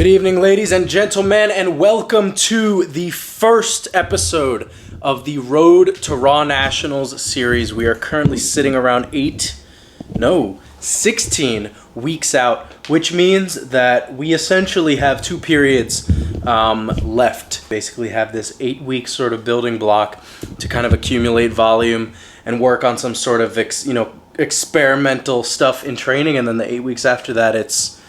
Good evening, ladies and gentlemen, and welcome to the first episode of the Road to Raw Nationals series. We are currently sitting around 16 weeks out, which means that we essentially have two periods left. Basically have this 8-week sort of building block to kind of accumulate volume and work on some sort of experimental stuff in training, and then the 8 weeks after that it's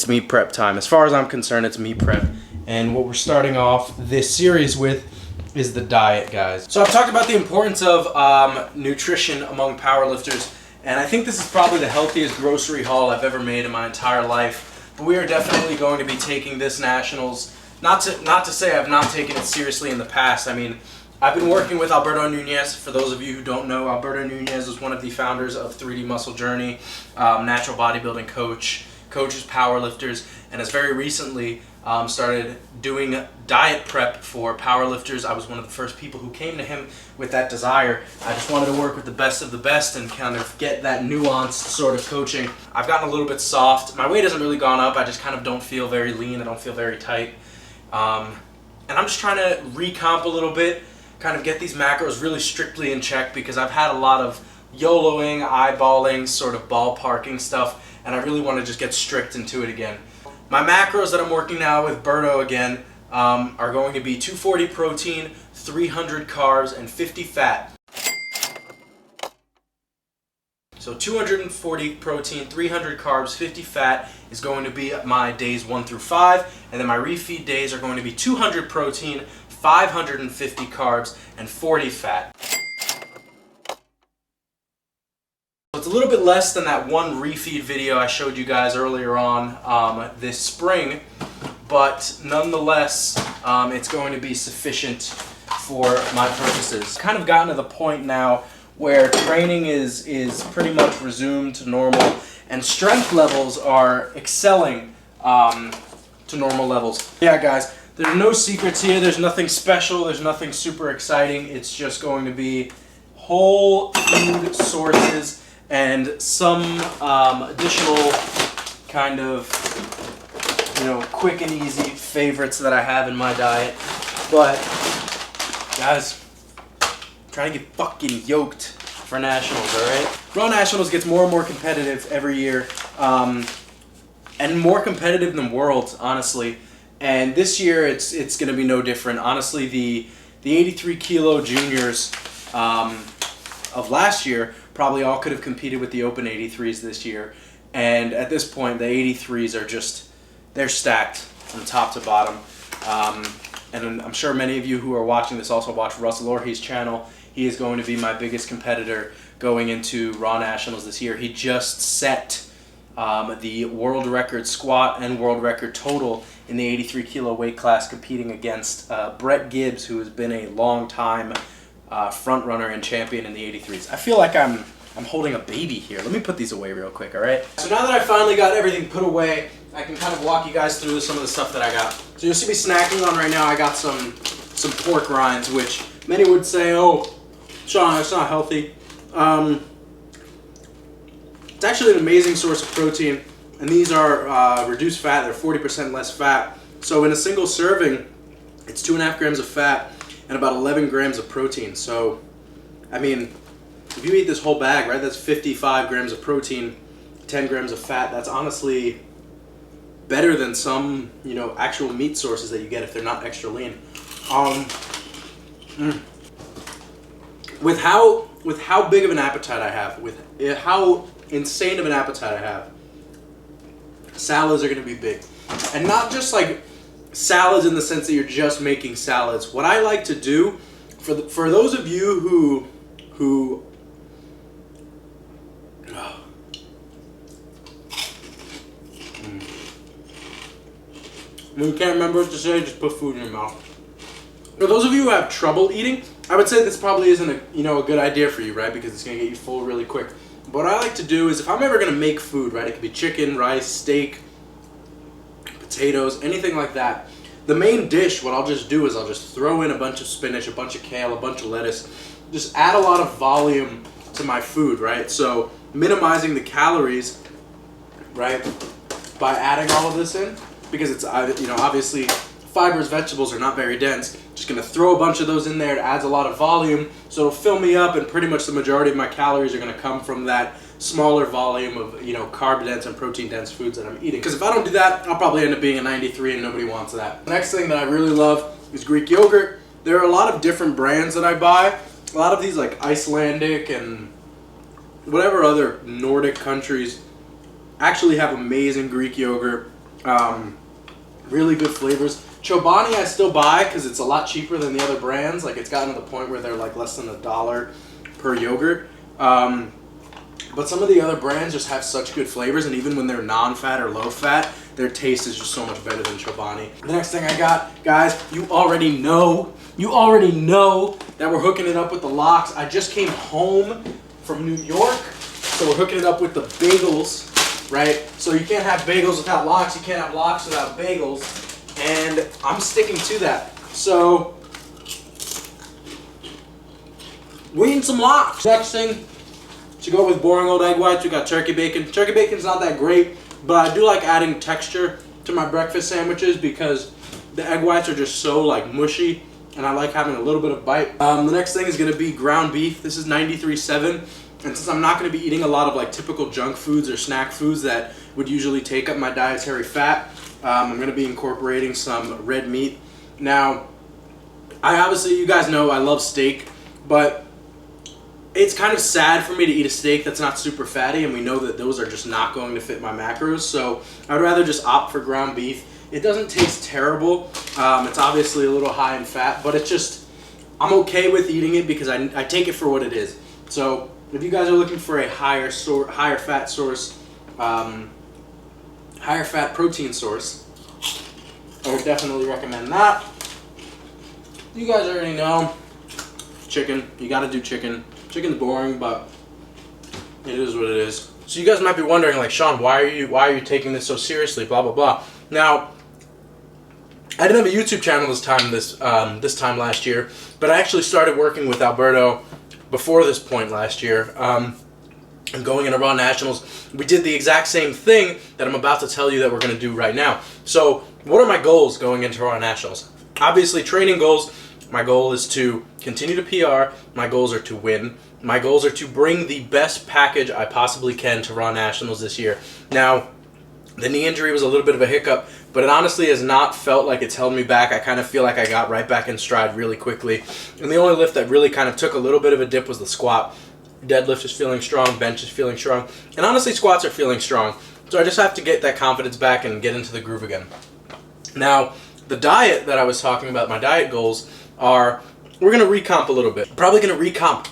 meet prep time. As far as I'm concerned, it's meet prep. And what we're starting off this series with is the diet, guys. So I've talked about the importance of nutrition among powerlifters, and I think this is probably the healthiest grocery haul I've ever made in my entire life. But we are definitely going to be taking this Nationals. Not to say I've not taken it seriously in the past. I mean, I've been working with Alberto Nunez. For those of you who don't know, Alberto Nunez is one of the founders of 3D Muscle Journey, natural bodybuilding coaches powerlifters, and has very recently started doing diet prep for powerlifters. I was one of the first people who came to him with that desire. I just wanted to work with the best of the best and kind of get that nuanced sort of coaching. I've gotten a little bit soft. My weight hasn't really gone up. I just kind of don't feel very lean. I don't feel very tight. And I'm just trying to recomp a little bit, kind of get these macros really strictly in check, because I've had a lot of YOLOing, eyeballing, sort of ballparking stuff, and I really want to just get strict into it again. My macros that I'm working now with Berto again are going to be 240 protein, 300 carbs, and 50 fat. So 240 protein, 300 carbs, 50 fat is going to be my days 1 through 5, and then my refeed days are going to be 200 protein, 550 carbs, and 40 fat. It's a little bit less than that one refeed video I showed you guys earlier on this spring, but nonetheless, it's going to be sufficient for my purposes. Kind of gotten to the point now where training is pretty much resumed to normal, and strength levels are excelling to normal levels. Yeah, guys, there's no secrets here. There's nothing special. There's nothing super exciting. It's just going to be whole food sources and some additional kind of, quick and easy favorites that I have in my diet. But, guys, I'm trying to get fucking yoked for Nationals, alright? Raw Nationals gets more and more competitive every year, and more competitive than Worlds, honestly. And this year, it's going to be no different. Honestly, the 83 kilo juniors of last year probably all could have competed with the open 83s this year, and at this point the 83s are just, they're stacked from top to bottom. And I'm sure many of you who are watching this also watch Russell Orhey's channel. He is going to be my biggest competitor going into Raw Nationals this year. He just set the world record squat and world record total in the 83 kilo weight class, competing against Brett Gibbs, who has been a long time front runner and champion in the 83s. I feel like I'm holding a baby here. Let me put these away real quick, alright? So now that I finally got everything put away, I can kind of walk you guys through some of the stuff that I got. So you'll see me snacking on right now. I got some pork rinds, which many would say, oh, Sean, it's not healthy. It's actually an amazing source of protein, and these are reduced fat. They're 40% less fat. So in a single serving, it's 2.5 grams of fat and about 11 grams of protein. So, I mean, if you eat this whole bag, right, that's 55 grams of protein, 10 grams of fat. That's honestly better than some, actual meat sources that you get if they're not extra lean. With how big of an appetite I have, with how insane of an appetite I have, salads are going to be big. And not just like salads in the sense that you're just making salads. What I like to do, for those of you who when you can't remember what to say, just put food in your mouth. For those of you who have trouble eating, I would say this probably isn't a good idea for you, right? Because it's gonna get you full really quick. But what I like to do is, if I'm ever gonna make food, right, it could be chicken, rice, steak, potatoes, anything like that. The main dish, what I'll just do is I'll just throw in a bunch of spinach, a bunch of kale, a bunch of lettuce, just add a lot of volume to my food, right? So minimizing the calories, right, by adding all of this in. because it's, you know, obviously fibrous vegetables are not very dense. Just gonna throw a bunch of those in there. It adds a lot of volume, so it'll fill me up, and pretty much the majority of my calories are gonna come from that smaller volume of, you know, carb dense and protein dense foods that I'm eating. Because if I don't do that, I'll probably end up being a 93, and nobody wants that. The next thing that I really love is Greek yogurt. There are a lot of different brands that I buy. A lot of these like Icelandic and whatever other Nordic countries actually have amazing Greek yogurt. Really good flavors. Chobani I still buy because it's a lot cheaper than the other brands. Like, it's gotten to the point where they're like less than $1 per yogurt. But some of the other brands just have such good flavors, and even when they're non-fat or low-fat, their taste is just so much better than Chobani. The next thing I got, guys, you already know that we're hooking it up with the lox. I just came home from New York, so we're hooking it up with the bagels, right? So you can't have bagels without lox, you can't have lox without bagels, and I'm sticking to that. So we need some lox. Next thing, to go with boring old egg whites, we got turkey bacon. Turkey bacon's not that great, but I do like adding texture to my breakfast sandwiches because the egg whites are just so like mushy, and I like having a little bit of bite. The next thing is gonna be ground beef. This is 93.7, and since I'm not gonna be eating a lot of like typical junk foods or snack foods that would usually take up my dietary fat, I'm gonna be incorporating some red meat. Now, I obviously, you guys know I love steak, but it's kind of sad for me to eat a steak that's not super fatty, and we know that those are just not going to fit my macros, so I'd rather just opt for ground beef. It doesn't taste terrible. It's obviously a little high in fat, but it's just, I'm okay with eating it because I take it for what it is. So if you guys are looking for a higher fat source, higher fat protein source, I would definitely recommend that. You guys already know, chicken. You gotta do chicken. Chicken's boring, but it is what it is. So you guys might be wondering, like, Sean, why are you taking this so seriously? Blah blah blah. Now, I didn't have a YouTube channel this time last year, but I actually started working with Alberto before this point last year. And going into Raw Nationals, we did the exact same thing that I'm about to tell you that we're going to do right now. So, what are my goals going into Raw Nationals? Obviously, training goals. My goal is to continue to PR. My goals are to win. My goals are to bring the best package I possibly can to Raw Nationals this year. Now, the knee injury was a little bit of a hiccup, but it honestly has not felt like it's held me back. I kind of feel like I got right back in stride really quickly. And the only lift that really kind of took a little bit of a dip was the squat. Deadlift is feeling strong, bench is feeling strong, and honestly squats are feeling strong. So I just have to get that confidence back and get into the groove again. Now, the diet that I was talking about, my diet goals, are we're going to recomp a little bit. Probably going to recomp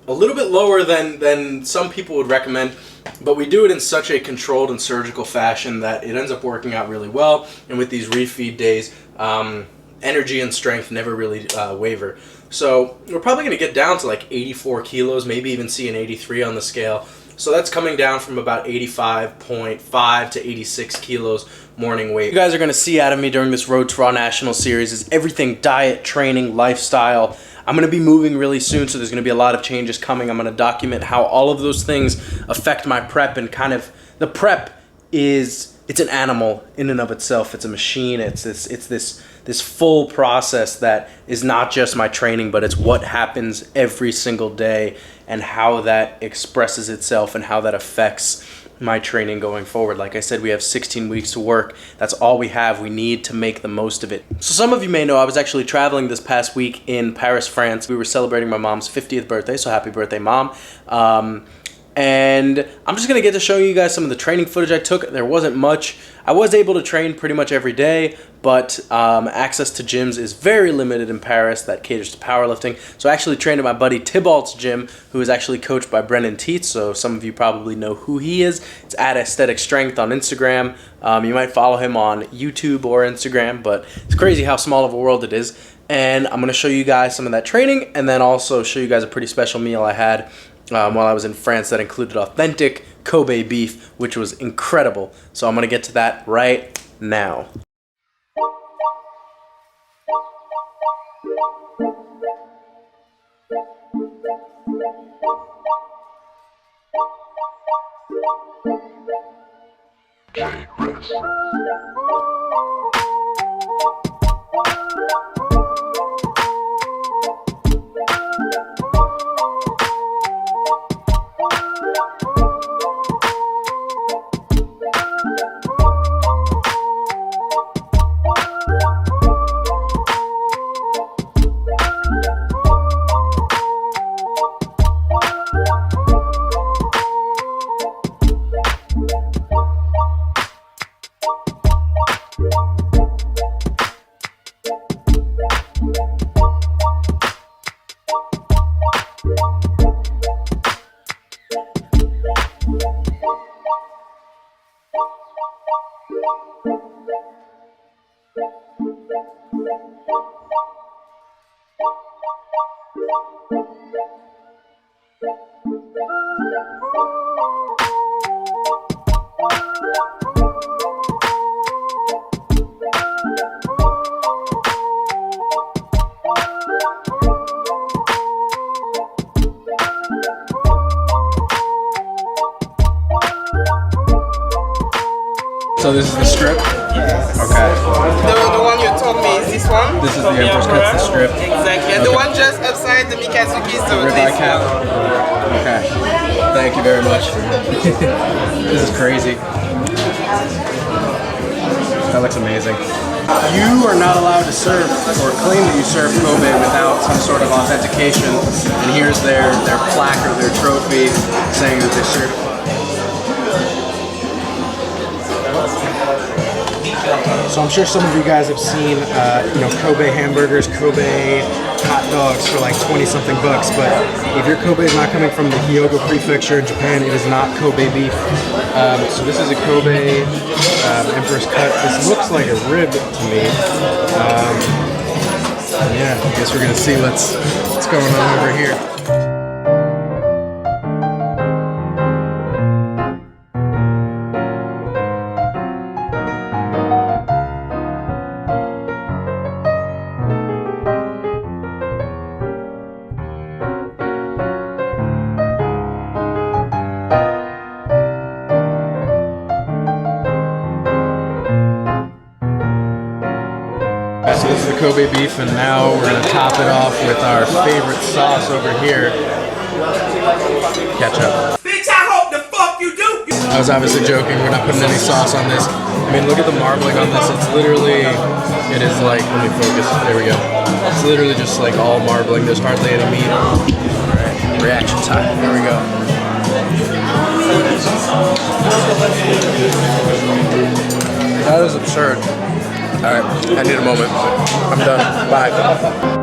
a little bit lower than some people would recommend, but we do it in such a controlled and surgical fashion that it ends up working out really well. And with these refeed days, energy and strength never really waver. So we're probably going to get down to like 84 kilos, maybe even see an 83 on the scale. So that's coming down from about 85.5 to 86 kilos morning weight. You guys are going to see out of me during this Road to Raw National series is everything diet, training, lifestyle. I'm going to be moving really soon, so there's going to be a lot of changes coming. I'm going to document how all of those things affect my prep, and kind of the prep is, it's an animal in and of itself. It's a machine. It's this full process that is not just my training, but it's what happens every single day and how that expresses itself and how that affects my training going forward. Like I said, we have 16 weeks to work. That's all we have. We need to make the most of it. So some of you may know I was actually traveling this past week in Paris, France. We were celebrating my mom's 50th birthday, so happy birthday, Mom. And I'm just going to get to show you guys some of the training footage I took. There wasn't much. I was able to train pretty much every day, but access to gyms is very limited in Paris that caters to powerlifting. So I actually trained at my buddy Thibault's gym, who is actually coached by Brennan Teets, so some of you probably know who he is. It's at Aesthetic Strength on Instagram. You might follow him on YouTube or Instagram, but it's crazy how small of a world it is. And I'm going to show you guys some of that training, and then also show you guys a pretty special meal I had while I was in France that included authentic Kobe beef, which was incredible. So I'm going to get to that right now. So this is the strip? Yes. Okay. The one you told me is this one? This is the Emperor's Cut, the strip? Exactly. And the one just upside the Mikazuki is the Ribeye cap? Okay. Thank you very much. This is crazy. That looks amazing. You are not allowed to serve or claim that you serve Kobe without some sort of authentication. And here's their plaque or their trophy saying that they're certified. So I'm sure some of you guys have seen, Kobe hamburgers, Kobe hot dogs for like 20-something bucks. But if your Kobe is not coming from the Hyogo Prefecture in Japan, it is not Kobe beef. So this is a Kobe Emperor's Cut. This looks like a rib to me. Yeah, I guess we're gonna see what's going on over here. So this is the Kobe beef, and now we're going to top it off with our favorite sauce over here. Ketchup. Bitch, I hope the fuck you do! I was obviously joking, we're not putting any sauce on this. I mean, look at the marbling on this. It's literally, it is like, let me focus, there we go. It's literally just like all marbling, there's hardly any meat. Alright, reaction time, here we go. That is absurd. Alright, I need a moment. I'm done. Bye.